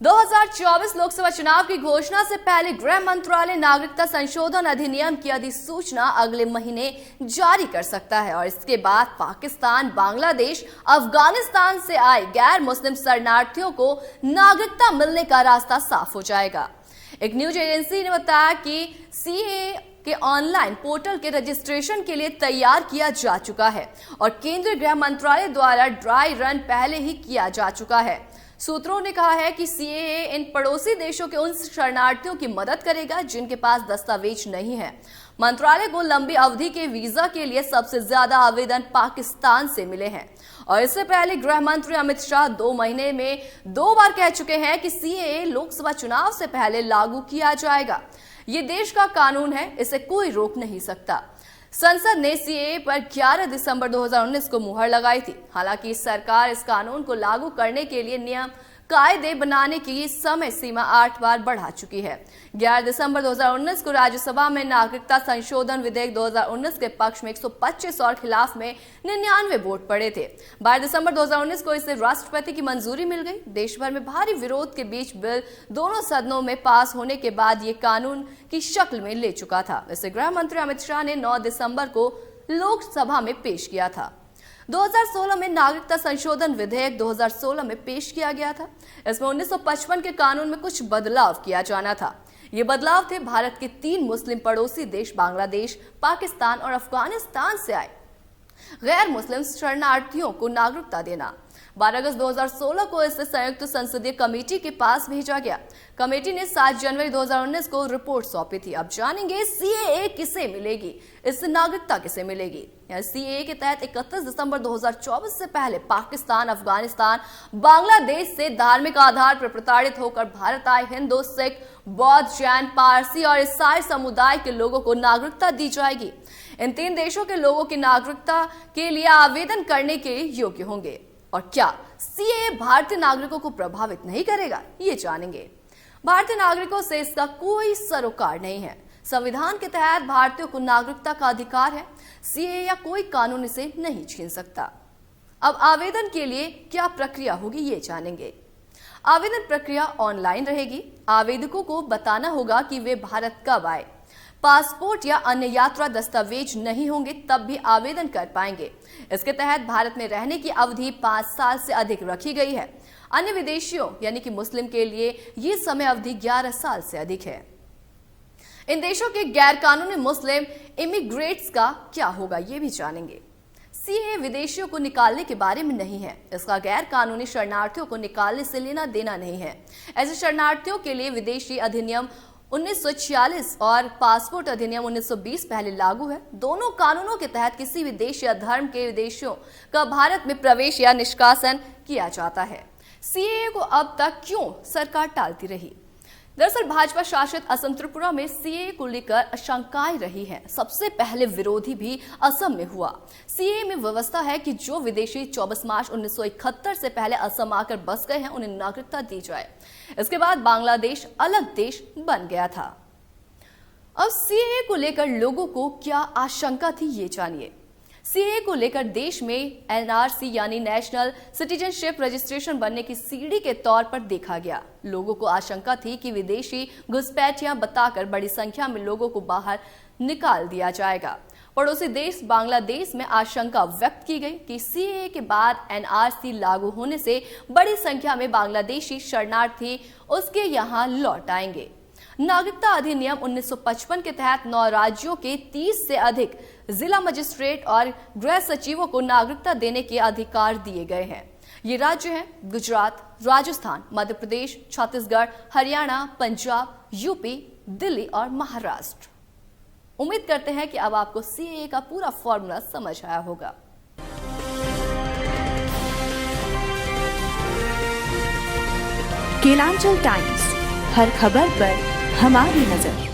2024 लोकसभा चुनाव की घोषणा से पहले गृह मंत्रालय नागरिकता संशोधन अधिनियम की अधिसूचना अगले महीने जारी कर सकता है और इसके बाद पाकिस्तान, बांग्लादेश, अफगानिस्तान से आए गैर मुस्लिम शरणार्थियों को नागरिकता मिलने का रास्ता साफ हो जाएगा। एक न्यूज एजेंसी ने बताया कि सीएए के ऑनलाइन पोर्टल के रजिस्ट्रेशन के लिए तैयार किया जा चुका है और केंद्रीय गृह मंत्रालय द्वारा ड्राई रन पहले ही किया जा चुका है। सूत्रों ने कहा है कि सीएए इन पड़ोसी देशों के उन शरणार्थियों की मदद करेगा जिनके पास दस्तावेज नहीं है। मंत्रालय को लंबी अवधि के वीजा के लिए सबसे ज्यादा आवेदन पाकिस्तान से मिले हैं और इससे पहले गृह मंत्री अमित शाह 2 महीने में 2 बार कह चुके हैं कि सीएए लोकसभा चुनाव से पहले लागू किया जाएगा। ये देश का कानून है, इसे कोई रोक नहीं सकता। संसद ने सीएए पर 11 दिसंबर 2019 को मुहर लगाई थी। हालांकि सरकार इस कानून को लागू करने के लिए नियम कायदे बनाने की समय सीमा 8 बार बढ़ा चुकी है। 11 दिसंबर 2019 को राज्यसभा में नागरिकता संशोधन विधेयक 2019 के पक्ष में 125 और खिलाफ में 99 वोट पड़े थे। 12 दिसंबर 2019 को इसे राष्ट्रपति की मंजूरी मिल गई। देश भर में भारी विरोध के बीच बिल दोनों सदनों में पास होने के बाद ये कानून की शक्ल में ले चुका था। इसे गृह मंत्री अमित शाह ने 9 दिसंबर को लोकसभा में पेश किया था। 2016 में नागरिकता संशोधन विधेयक 2016 में पेश किया गया था। इसमें 1955 के कानून में कुछ बदलाव किया जाना था। ये बदलाव थे भारत के 3 मुस्लिम पड़ोसी देश बांग्लादेश, पाकिस्तान और अफगानिस्तान से आए गैर मुस्लिम शरणार्थियों को नागरिकता देना। 12 अगस्त 2016 को इसे संयुक्त संसदीय कमेटी के पास भेजा गया। कमेटी ने 7 जनवरी 2019 को रिपोर्ट सौंपी थी। अब जानेंगे सीएए किसे मिलेगी, इससे नागरिकता किसे मिलेगी। सीएए के तहत 31 दिसंबर 2024 से पहले पाकिस्तान, अफगानिस्तान, बांग्लादेश से धार्मिक आधार पर प्रताड़ित होकर भारत आए हिंदू, सिख, बौद्ध, जैन, पारसी और ईसाई समुदाय के लोगों को नागरिकता दी जाएगी। इन 3 देशों के लोगों की नागरिकता के लिए आवेदन करने के योग्य होंगे। और क्या सीएए भारतीय नागरिकों को प्रभावित नहीं करेगा, ये जानेंगे। भारतीय नागरिकों से इसका कोई सरोकार नहीं है। संविधान के तहत भारतीयों को नागरिकता का अधिकार है। सीएए या कोई कानून इसे नहीं छीन सकता। अब आवेदन के लिए क्या प्रक्रिया होगी, ये जानेंगे। आवेदन प्रक्रिया ऑनलाइन रहेगी। आवेदकों को बताना होगा कि वे भारत कब आए। पासपोर्ट या अन्य यात्रा दस्तावेज नहीं होंगे तब भी आवेदन कर पाएंगे। इसके तहत भारत में रहने की अवधि 5 साल से अधिक रखी गई है। अन्य विदेशियों यानी कि मुस्लिम के लिए ये समय अवधि 11 साल से अधिक है। इन देशों के गैर कानूनी मुस्लिम इमिग्रेट्स का क्या होगा, ये भी जानेंगे। सीएए विदेशियों को निकालने के बारे में नहीं है। इसका गैर कानूनी शरणार्थियों को निकालने से लेना देना नहीं है। ऐसे शरणार्थियों के लिए विदेशी अधिनियम 1946 और पासपोर्ट अधिनियम 1920 पहले लागू है। दोनों कानूनों के तहत किसी भी देश या धर्म के विदेशियों का भारत में प्रवेश या निष्कासन किया जाता है। सीएए को अब तक क्यों सरकार टालती रही? दरअसल भाजपा शासित असम त्रिपुरा में सीएए को लेकर आशंकाएं रही हैं। सबसे पहले विरोधी भी असम में हुआ। सीएए में व्यवस्था है कि जो विदेशी 24 मार्च 1971 से पहले असम आकर बस गए हैं उन्हें नागरिकता दी जाए। इसके बाद बांग्लादेश अलग देश बन गया था। अब सीएए को लेकर लोगों को क्या आशंका थी, ये जानिए। सीएए को लेकर देश में एनआरसी यानी नेशनल सिटीजनशिप रजिस्ट्रेशन बनने की सीढ़ी के तौर पर देखा गया। लोगों को आशंका थी कि विदेशी घुसपैठियां बताकर बड़ी संख्या में लोगों को बाहर निकाल दिया जाएगा। पड़ोसी देश बांग्लादेश में आशंका व्यक्त की गई कि सीएए के बाद एनआरसी लागू होने से बड़ी संख्या में बांग्लादेशी शरणार्थी उसके यहां लौट आएंगे। नागरिकता अधिनियम 1955 के तहत 9 राज्यों के 30 से अधिक जिला मजिस्ट्रेट और गृह सचिवों को नागरिकता देने के अधिकार दिए गए हैं। ये राज्य हैं गुजरात, राजस्थान, मध्य प्रदेश, छत्तीसगढ़, हरियाणा, पंजाब, यूपी, दिल्ली और महाराष्ट्र। उम्मीद करते हैं कि अब आपको सीएए का पूरा फॉर्मूला समझ आया होगा। केलांचल टाइम्स, हर खबर पर हमारी नजर।